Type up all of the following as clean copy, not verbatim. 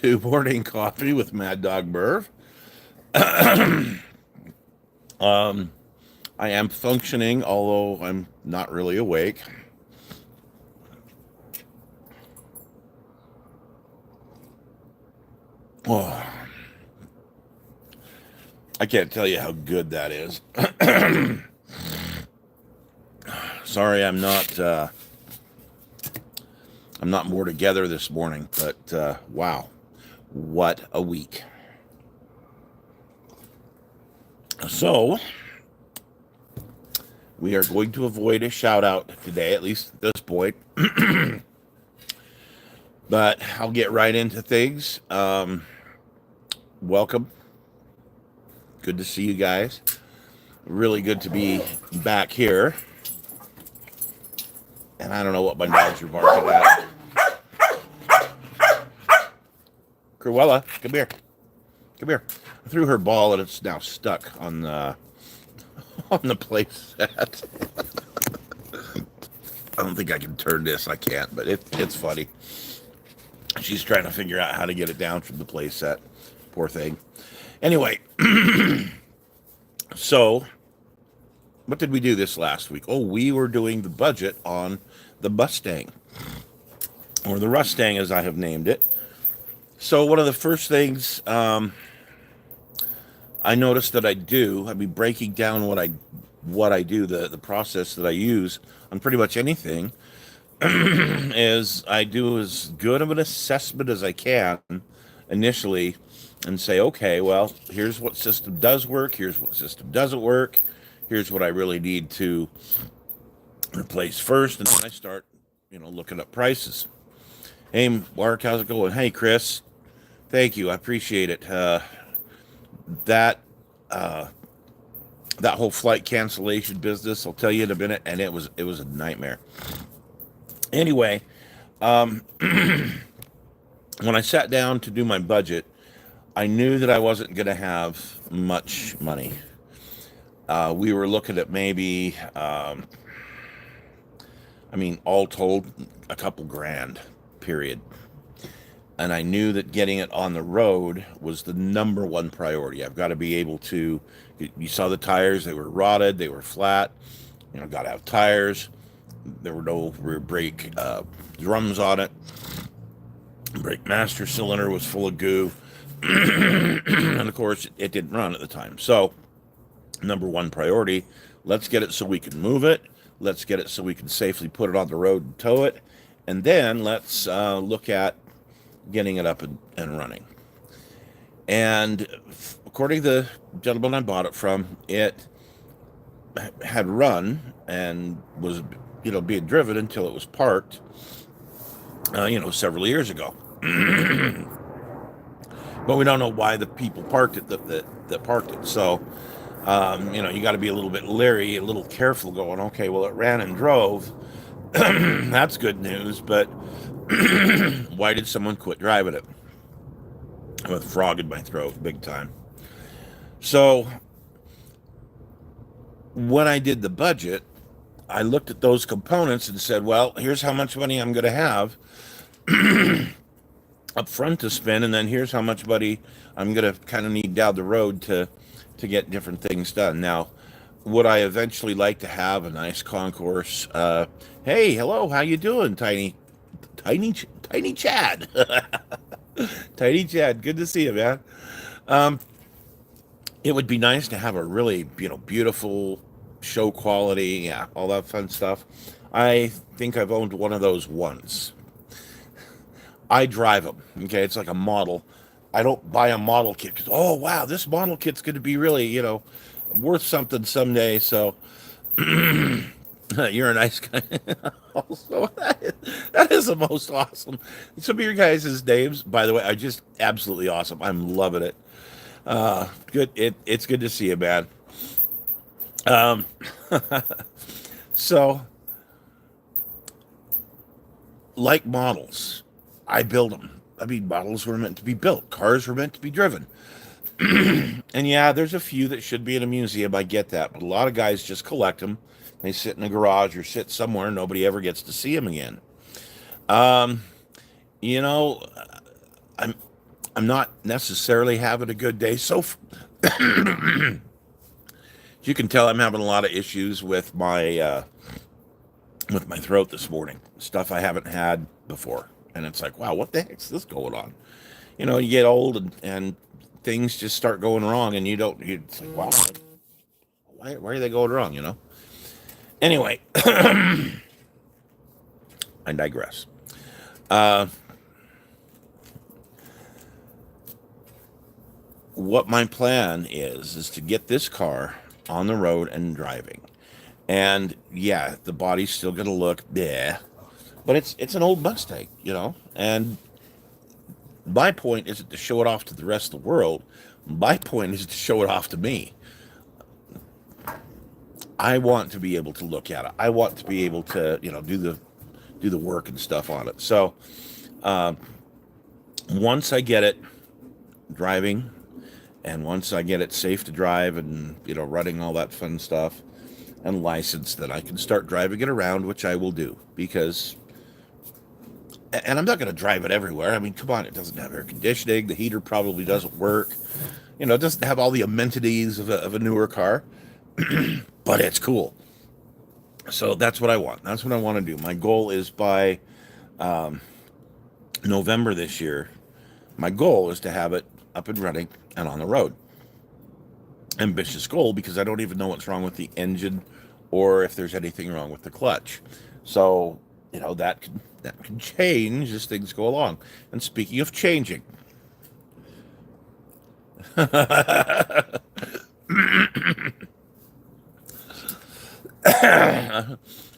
to Morning Coffee with Maddog Merv. um, I am functioning, although I'm not really awake. Oh, I can't tell you how good that is. Sorry, I'm not more together this morning, but wow, what a week! So we are going to avoid a shout out today, at least at this point. But I'll get right into things. Welcome. Good to see you guys. Really good to be back here. And I don't know what my dogs are barking at. Cruella, come here. Come here. I threw her ball and it's now stuck on the play set. I don't think I can turn this. I can't, but it's funny. She's trying to figure out how to get it down from the play set. Poor thing. Anyway, so what did we do this last week? Oh, we were doing the budget on the Mustang, or the Rustang as I have named it. So one of the first things I noticed that I'd be breaking down what I do, the process that I use on pretty much anything, is I do as good of an assessment as I can initially and say, okay, well, here's what system does work, here's what system doesn't work, here's what I really need to replace first, and then I start, looking up prices. Hey, Mark, how's it going? Hey, Chris, thank you, I appreciate it. That that whole flight cancellation business, I'll tell you in a minute, and it was a nightmare. Anyway, when I sat down to do my budget, I knew that I wasn't going to have much money. We were looking at maybe, all told, a couple grand, period. And I knew that getting it on the road was the number one priority. I've got to be able to. You saw the tires; they were rotted, they were flat. Got to have tires. There were no rear brake drums on it. Brake master cylinder was full of goo, and of course, it didn't run at the time. So, number one priority: let's get it so we can move it. Let's get it so we can safely put it on the road and tow it, and then let's look at getting it up and running. And according to the gentleman I bought it from, it had run and was, being driven until it was parked, several years ago. But we don't know why the people parked it that parked it. So, you got to be a little bit leery, a little careful going, okay, well, it ran and drove. That's good news, but why did someone quit driving it? I'm with a frog in my throat, big time. So when I did the budget, I looked at those components and said, well, here's how much money I'm going to have up front to spend, and then here's how much money I'm going to kind of need down the road to get different things done. Now, would I eventually like to have a nice concourse? Hey, hello, how you doing, Tiny Chad? Tiny Chad, good to see you, man. Um, it would be nice to have a really, beautiful show quality, yeah, all that fun stuff. I think I've owned one of those once. I drive them. Okay, it's like a model. I don't buy a model kit because, oh wow, this model kit's going to be really, worth something someday. So you're a nice guy. Also, that is the most awesome. Some of your guys' names, by the way, are just absolutely awesome. I'm loving it. Good. It's good to see you, man. Um, so, like models, I build them. Models were meant to be built. Cars were meant to be driven. And yeah, there's a few that should be in a museum. I get that, but a lot of guys just collect them. They sit in a garage or sit somewhere. Nobody ever gets to see them again. Um, you know, I'm I'm not necessarily having a good day. So you can tell I'm having a lot of issues with my throat this morning. Stuff I haven't had before, and it's like, wow, what the heck's this going on? You get old and things just start going wrong, and you don't. It's like, wow, why are they going wrong? Anyway, I digress. Uh, what my plan is to get this car on the road and driving. And yeah, the body's still gonna look bleh, but it's an old Mustang. And my point isn't to show it off to the rest of the world. My point is to show it off to me. I want to be able to look at it. I want to be able to, do the work and stuff on it. So once I get it driving, and once I get it safe to drive and running all that fun stuff and licensed, then I can start driving it around, which I will do because. And I'm not going to drive it everywhere. I mean, come on, it doesn't have air conditioning. The heater probably doesn't work. It doesn't have all the amenities of a newer car, but it's cool. So that's what I want. That's what I want to do. My goal is by November this year, my goal is to have it up and running and on the road. Ambitious goal because I don't even know what's wrong with the engine or if there's anything wrong with the clutch. So, that can change as things go along. And speaking of changing,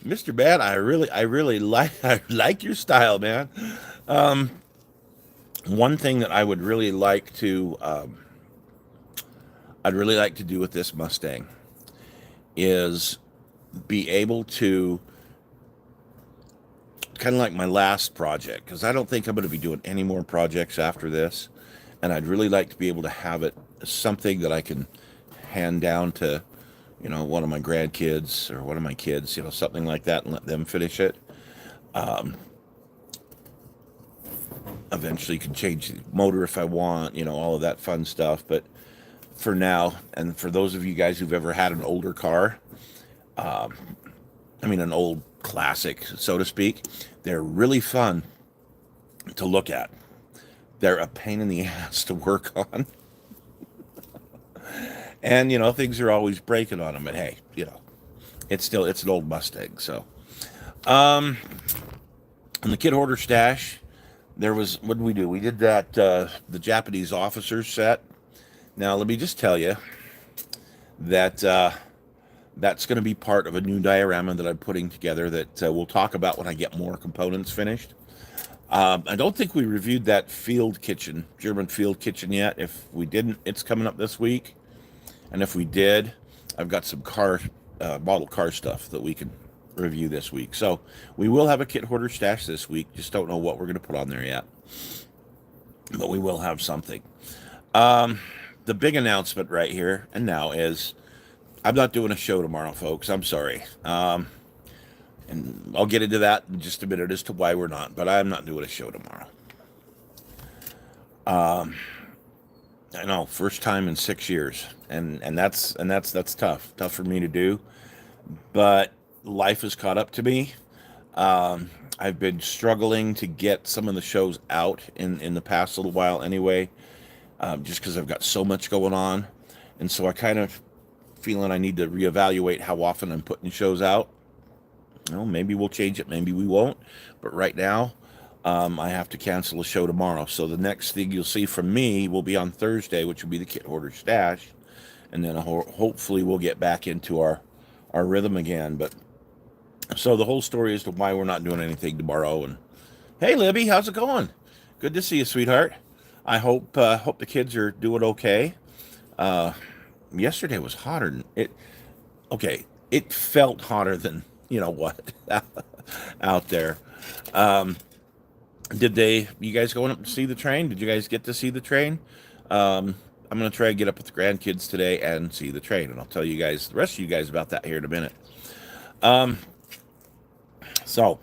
Mr. Bad, I really like your style, man. One thing that I'd really like to do with this Mustang is be able to kind of like my last project, because I don't think I'm going to be doing any more projects after this, and I'd really like to be able to have it something that I can hand down to one of my grandkids or one of my kids, something like that, and let them finish it. Eventually can change the motor if I want, all of that fun stuff, but for now, and for those of you guys who've ever had an older car, an old classic, so to speak, they're really fun to look at. They're a pain in the ass to work on. And, things are always breaking on them. But hey, it's an old Mustang. So, in the kit hoarder stash, what did we do? We did that, the Japanese officers set. Now, let me just tell you that, that's going to be part of a new diorama that I'm putting together that we'll talk about when I get more components finished. I don't think we reviewed that German field kitchen yet. If we didn't, it's coming up this week. And if we did, I've got some model car stuff that we can review this week. So we will have a kit hoarder stash this week. Just don't know what we're going to put on there yet. But we will have something. The big announcement right here and now is I'm not doing a show tomorrow, folks. I'm sorry. And I'll get into that in just a minute as to why we're not. But I'm not doing a show tomorrow. I know, first time in 6 years, and that's tough for me to do. But life has caught up to me. I've been struggling to get some of the shows out in the past little while anyway, just because I've got so much going on, and so I kind of feeling I need to reevaluate how often I'm putting shows out. Maybe we'll change it, maybe we won't. But right now, I have to cancel a show tomorrow. So the next thing you'll see from me will be on Thursday, which will be the kit hoarder stash, and then hopefully we'll get back into our rhythm again. But so the whole story as to why we're not doing anything tomorrow. And hey, Libby, how's it going? Good to see you, sweetheart. I hope the kids are doing okay. Yesterday was hotter than it. Okay, it felt hotter than what out there. You guys going up to see the train? Did you guys get to see the train? I'm going to try and get up with the grandkids today and see the train, and I'll tell the rest of you guys about that here in a minute. So,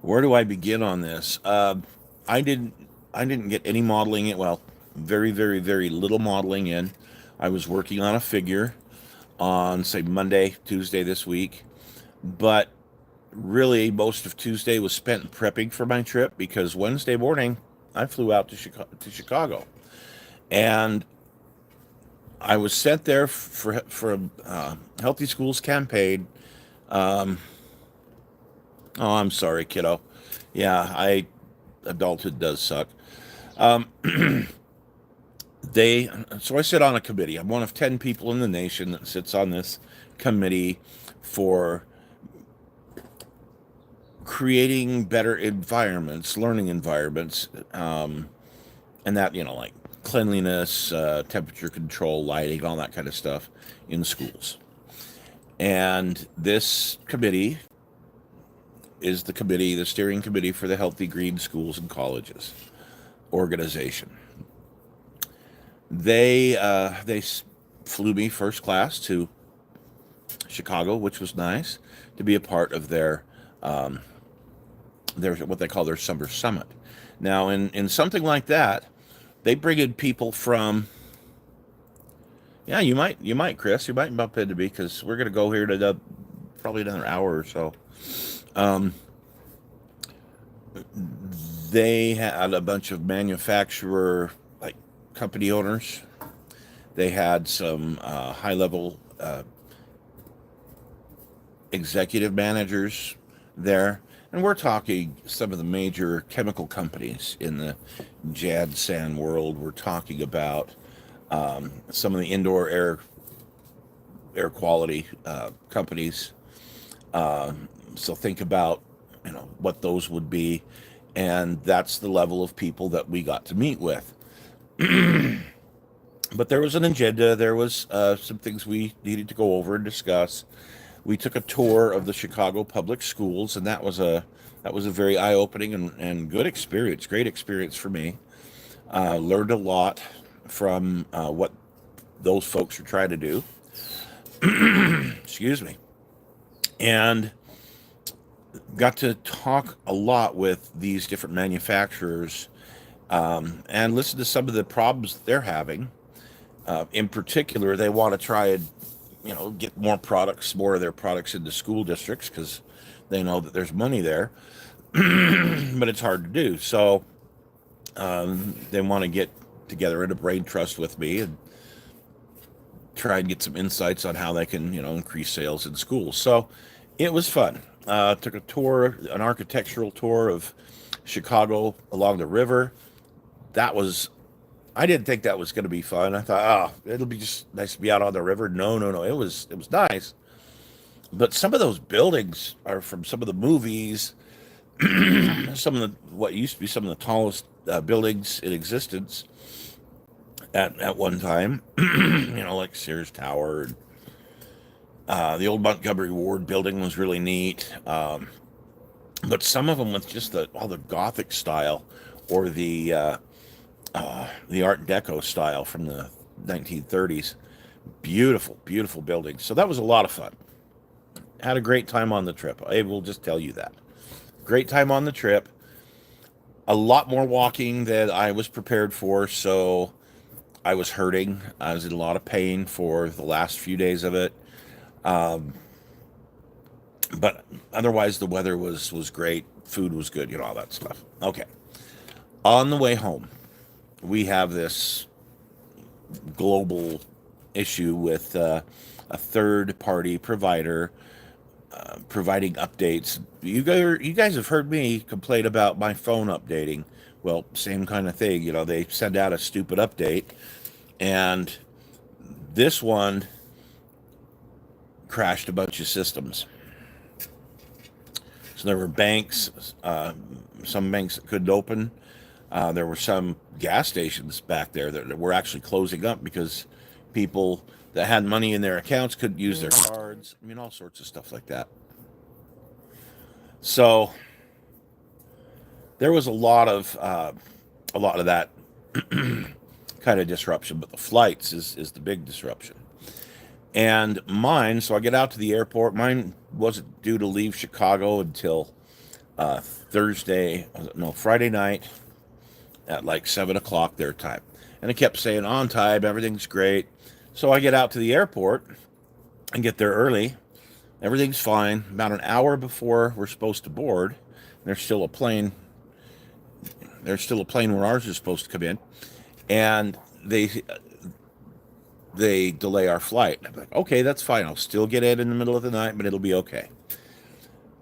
where do I begin on this? I didn't I didn't get any modeling in. Well, very, very, very little modeling in. I was working on a figure on, say, Monday, Tuesday this week, but really most of Tuesday was spent prepping for my trip because Wednesday morning I flew out to Chicago, and I was sent there for a Healthy Schools campaign. Um, oh, I'm sorry, kiddo. Yeah, I adulthood does suck. Um, they so I sit on a committee. I'm one of 10 people in the nation that sits on this committee for creating better environments, learning environments, and that, like cleanliness, temperature control, lighting, all that kind of stuff in schools. And this committee is the steering committee for the Healthy Green Schools and Colleges organization. They flew me first class to Chicago, which was nice to be a part of um, their what they call their summer summit. Now, in something like that, they bring in people from. Yeah, you might, Chris, you might bump into me because we're gonna go here to probably another hour or so. Um, they had a bunch of manufacturer like company owners. They had some high level executive managers there. And we're talking some of the major chemical companies in the JAD-SAN world. We're talking about some of the indoor air quality companies. So think about what those would be, and that's the level of people that we got to meet with. But there was an agenda. There was some things we needed to go over and discuss. We took a tour of the Chicago public schools, and that was a very eye-opening and good experience. Great experience for me. Learned a lot from what those folks are trying to do. Excuse me. And got to talk a lot with these different manufacturers, and listen to some of the problems that they're having. In particular, they want to try and get more of their products into school districts because they know that there's money there, but it's hard to do. So they want to get together in a brain trust with me and try and get some insights on how they can increase sales in schools. So it was fun. Took an architectural tour of Chicago along the river. That was I didn't think that was going to be fun. I thought, oh, it'll be just nice to be out on the river. No, no, no. It was nice, but some of those buildings are from some of the movies. Some of the what used to be some of the tallest buildings in existence at one time. Like Sears Tower. And, the old Montgomery Ward building was really neat. But some of them with just all the Gothic style or the Art Deco style from the 1930s. Beautiful, beautiful buildings. So that was a lot of fun. Had a great time on the trip. I will just tell you that. Great time on the trip. A lot more walking than I was prepared for. So I was hurting. I was in a lot of pain for the last few days of it. Um, but otherwise, the weather was great. Food was good. All that stuff. Okay. On the way home, we have this global issue with a third party provider providing updates. You guys have heard me complain about my phone updating. Well, same kind of thing. They send out a stupid update, and this one crashed a bunch of systems. So there were some banks that couldn't open. There were some gas stations back there that were actually closing up because people that had money in their accounts couldn't use their cards. I mean, all sorts of stuff like that. So there was a lot of that kind of disruption, but the flights is the big disruption. And mine, so I get out to the airport. Mine wasn't due to leave Chicago until Friday night. at like 7 o'clock their time. And it kept saying on time, everything's great. So I get out to the airport and get there early. Everything's fine. About an hour before we're supposed to board, there's still a plane. There's still a plane where ours is supposed to come in, and they delay our flight. I'm like, okay, that's fine. I'll still get in the middle of the night, but it'll be okay.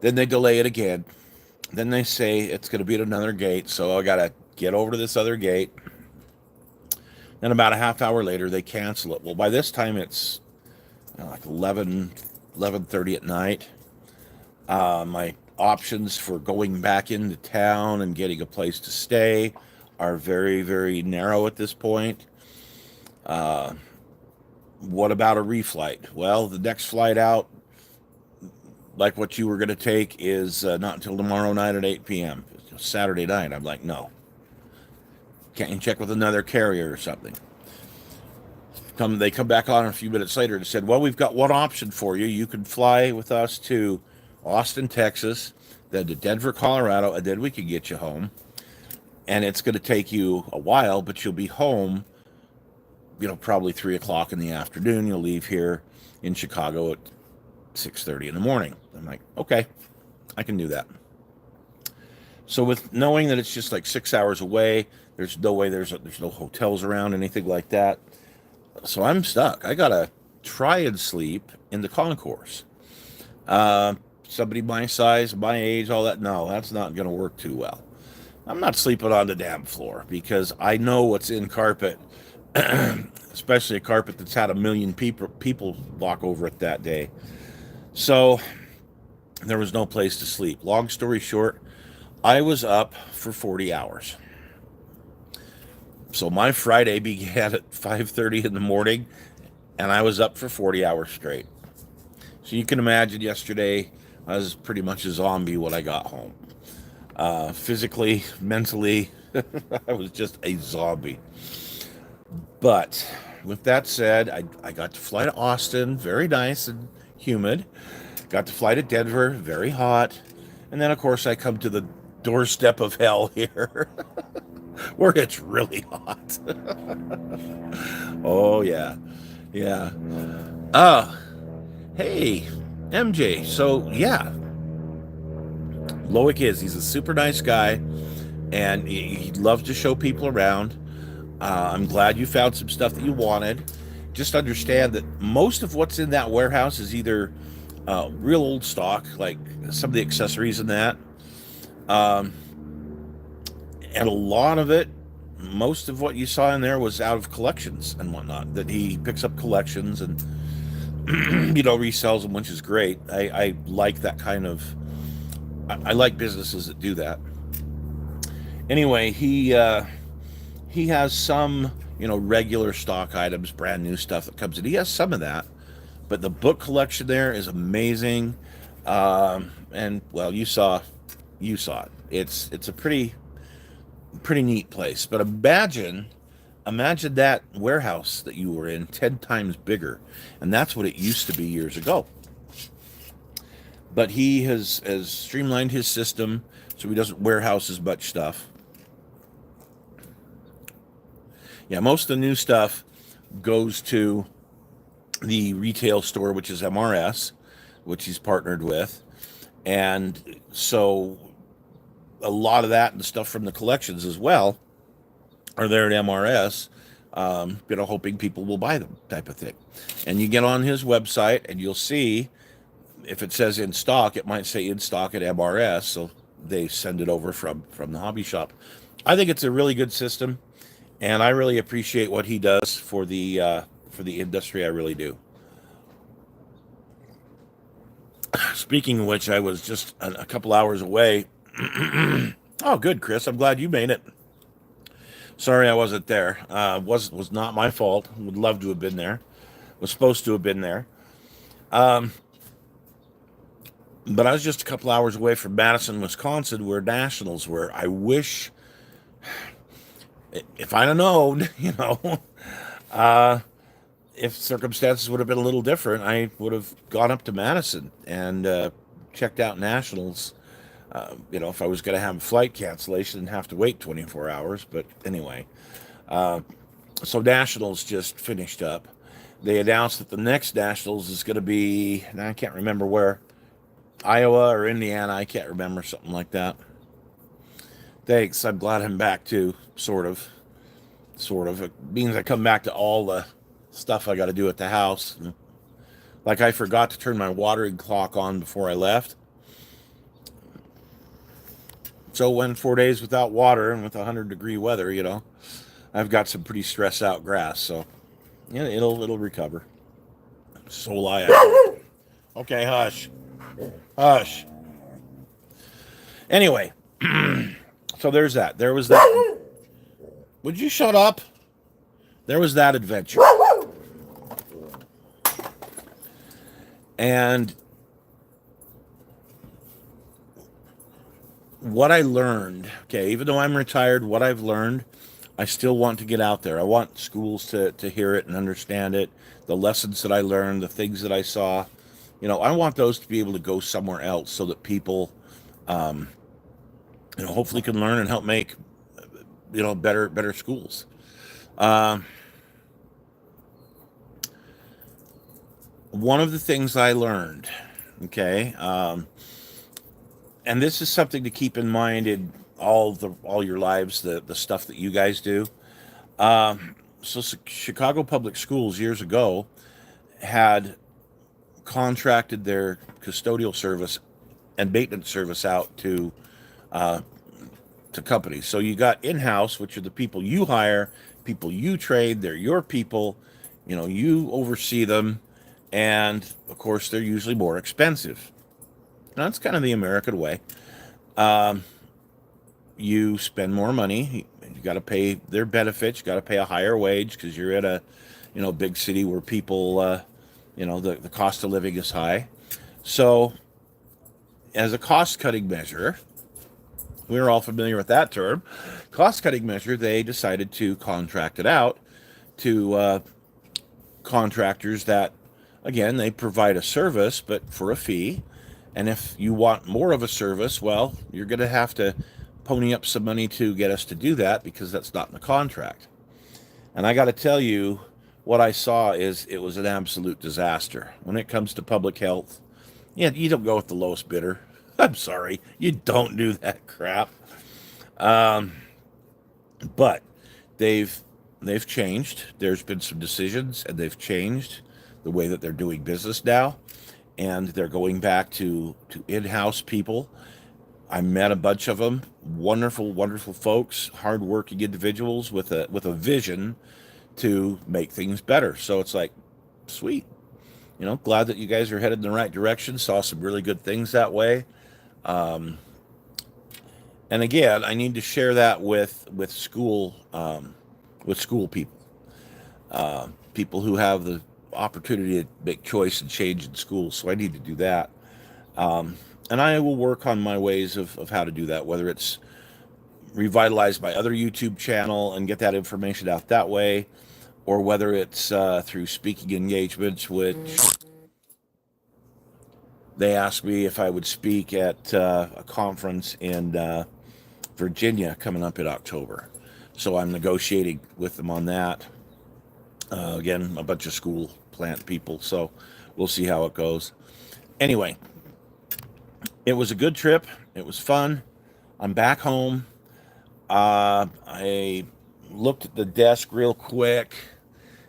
Then they delay it again. Then they say it's going to be at another gate, so I got to get over to this other gate. Then about a half hour later, they cancel it. Well, by this time, it's like 11:30 at night. My options for going back into town and getting a place to stay are very, very narrow at this point. What about a reflight? Well, the next flight out, like what you were going to take, is not until tomorrow night at 8 p.m. Saturday night. I'm like, no. Can't you check with another carrier or something? They come back on a few minutes later and said, well, we've got one option for you. You can fly with us to Austin, Texas, then to Denver, Colorado, and then we can get you home. And it's going to take you a while, but you'll be home, probably 3 o'clock in the afternoon. You'll leave here in Chicago at 6:30 in the morning. I'm like, okay, I can do that. So with knowing that it's just like 6 hours away, there's no way there's no hotels around, anything like that. So I'm stuck. I gotta try and sleep in the concourse. Somebody my size, my age, all that. No, that's not gonna work too well. I'm not sleeping on the damn floor because I know what's in carpet, especially a carpet that's had a million people walk over it that day. So there was no place to sleep. Long story short, I was up for 40 hours. So my Friday began at 5:30 in the morning, and I was up for 40 hours straight. So you can imagine yesterday, I was pretty much a zombie when I got home. Physically, mentally, I was just a zombie. But with that said, I got to fly to Austin, very nice and humid. Got to fly to Denver, very hot. And then, of course, I come to the doorstep of hell here, where it's really hot. Oh, yeah. Yeah. Oh, hey, MJ. So, yeah, Loic he's a super nice guy, and he loves to show people around. I'm glad you found some stuff that you wanted. Just understand that most of what's in that warehouse is either real old stock, like some of the accessories and that. And a lot of it, most of what you saw in there was out of collections and whatnot, that he picks up collections and, resells them, which is great. I like that kind of, I like businesses that do that. Anyway, he has some, regular stock items, brand new stuff that comes in. He has some of that, but the book collection there is amazing. And well, you saw it. It's a pretty neat place. But imagine that warehouse that you were in 10 times bigger, and that's what it used to be years ago. But he has streamlined his system so he doesn't warehouse as much stuff. Yeah, most of the new stuff goes to the retail store, which is MRS, which he's partnered with. And so a lot of that and stuff from the collections as well are there at MRS, hoping people will buy them, type of thing. And you get on his website and you'll see if it says in stock, it might say in stock at MRS. So they send it over from the hobby shop. I think it's a really good system, and I really appreciate what he does for the industry. I really do. Speaking of which, I was just a couple hours away. Oh, good, Chris. I'm glad you made it. Sorry I wasn't there. Was not my fault. Would love to have been there. Was supposed to have been there. But I was just a couple hours away from Madison, Wisconsin, where Nationals were. I wish, if I'd have known, if circumstances would have been a little different, I would have gone up to Madison and checked out Nationals. If I was going to have a flight cancellation and have to wait 24 hours. But anyway, so Nationals just finished up. They announced that the next Nationals is going to be, now I can't remember where, Iowa or Indiana. I can't remember, something like that. Thanks. I'm glad I'm back too, sort of. Sort of. It means I come back to all the stuff I got to do at the house. Like I forgot to turn my watering clock on before I left. So when 4 days without water and with 100-degree weather, I've got some pretty stressed out grass. So yeah, it'll recover. So will I. Okay, hush. Hush. Anyway, so there's that. There was that. Would you shut up? There was that adventure. And what I learned, okay, even though I'm retired, what I've learned, I still want to get out there. I want schools to hear it and understand it, the lessons that I learned, the things that I saw. I want those to be able to go somewhere else so that people, hopefully can learn and help make, better schools. One of the things I learned, okay, and this is something to keep in mind in all your lives, the stuff that you guys do. So Chicago Public Schools years ago had contracted their custodial service and maintenance service out to companies. So you got in-house, which are the people you hire, people you trade. They're your people. You oversee them, and of course they're usually more expensive. Now, that's kind of the American way. You spend more money. You got to pay their benefits. You got to pay a higher wage because you're at a, big city where people, the cost of living is high. So, as a cost-cutting measure, we're all familiar with that term. Cost-cutting measure, they decided to contract it out to contractors that, again, they provide a service, but for a fee. And if you want more of a service, well, you're going to have to pony up some money to get us to do that because that's not in the contract. And I got to tell you, what I saw is it was an absolute disaster. When it comes to public health, you don't go with the lowest bidder. I'm sorry, you don't do that crap. But they've changed. There's been some decisions, and they've changed the way that they're doing business now. And they're going back to in-house people. I met a bunch of them, wonderful, wonderful folks, hardworking individuals with a vision to make things better. So it's like, sweet, glad that you guys are headed in the right direction. Saw some really good things that way. And again, I need to share that with school people, people who have the opportunity to make choice and change in schools. So I need to do that. And I will work on my ways of how to do that, whether it's revitalize my other YouTube channel and get that information out that way, or whether it's through speaking engagements, which they asked me if I would speak at a conference in Virginia coming up in October. So I'm negotiating with them on that. Again, a bunch of school plant people, so we'll see how it goes. Anyway, it was a good trip. It was fun. I'm back home. I looked at the desk real quick,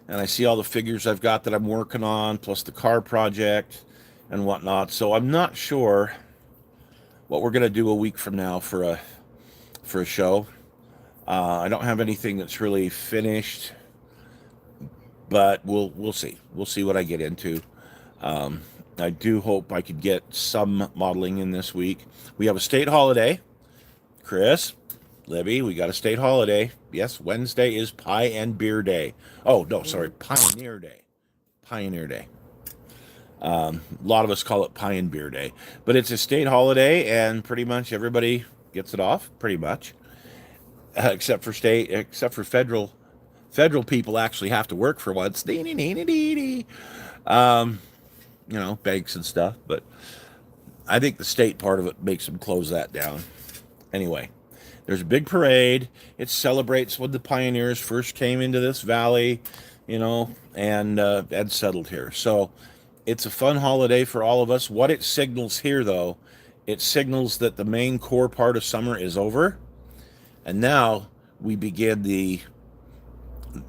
and I see all the figures I've got that I'm working on, plus the car project and whatnot. So I'm not sure what we're going to do a week from now for a show. I don't have anything that's really finished, but we'll see. We'll see what I get into. I do hope I could get some modeling in this week. We have a state holiday. Chris, Libby, we got a state holiday. Yes, Wednesday is Pie and Beer Day. Oh, no, sorry, Pioneer Day. Pioneer Day. A lot of us call it Pie and Beer Day. But it's a state holiday, and pretty much everybody gets it off, pretty much. Except for federal people actually have to work for once. Banks and stuff. But I think the state part of it makes them close that down. Anyway, there's a big parade. It celebrates when the pioneers first came into this valley, and settled here. So it's a fun holiday for all of us. What it signals here, though, it signals that the main core part of summer is over, and now we begin the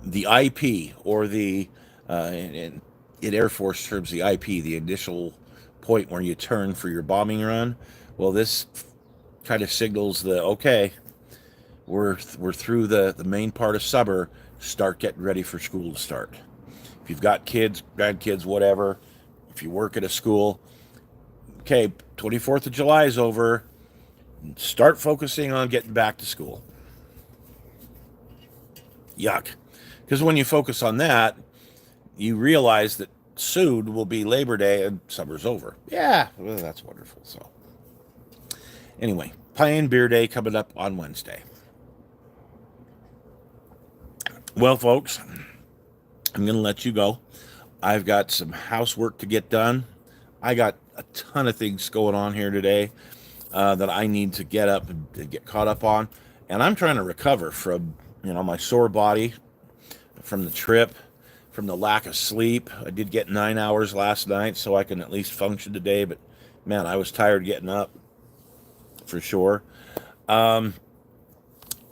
IP, or in Air Force terms, the IP, the initial point where you turn for your bombing run. Well, this kind of signals okay, we're through the main part of summer. Start getting ready for school to start. If you've got kids, grandkids, whatever, if you work at a school, okay, 24th of July is over. Start focusing on getting back to school. Yuck. Because when you focus on that, you realize that soon will be Labor Day and summer's over. Yeah, well, that's wonderful. So, anyway, Pie and Beer Day coming up on Wednesday. Well, folks, I'm going to let you go. I've got some housework to get done. I got a ton of things going on here today that I need to get up and get caught up on. And I'm trying to recover from, my sore body, from the trip, from the lack of sleep. I did get 9 hours last night, so I can at least function today. But, man, I was tired getting up, for sure. I'm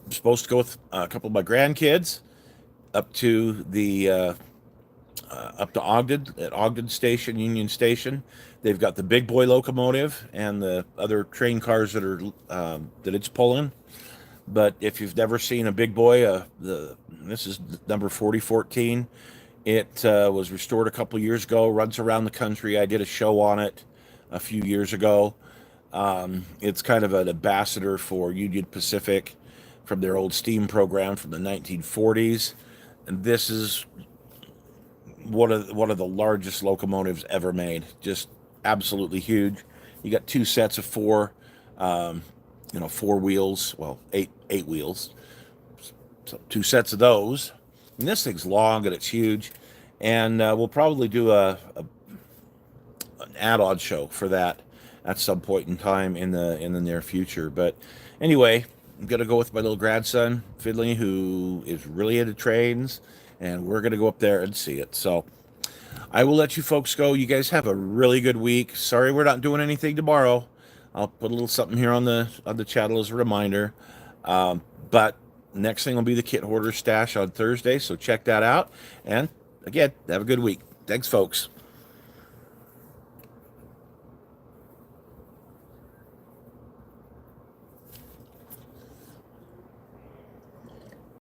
supposed to go with a couple of my grandkids up to Ogden, at Ogden Station, Union Station. They've got the big boy locomotive and the other train cars that are that it's pulling. But if you've never seen a big boy, this is number 4014. It was restored a couple years ago. Runs around the country. I did a show on it a few years ago. It's kind of an ambassador for Union Pacific from their old steam program from the 1940s. And this is one of the largest locomotives ever made. Just absolutely huge. You got two sets of four wheels. Well, eight wheels. So two sets of those. And this thing's long and it's huge. And we'll probably do an add-on show for that at some point in time in the near future. But anyway, I'm going to go with my little grandson, Finley, who is really into trains, and we're going to go up there and see it. So I will let you folks go. You guys have a really good week. Sorry we're not doing anything tomorrow. I'll put a little something here on the channel as a reminder. But next thing will be the Kit Hoarder Stash on Thursday, so check that out. And again, have a good week. Thanks, folks.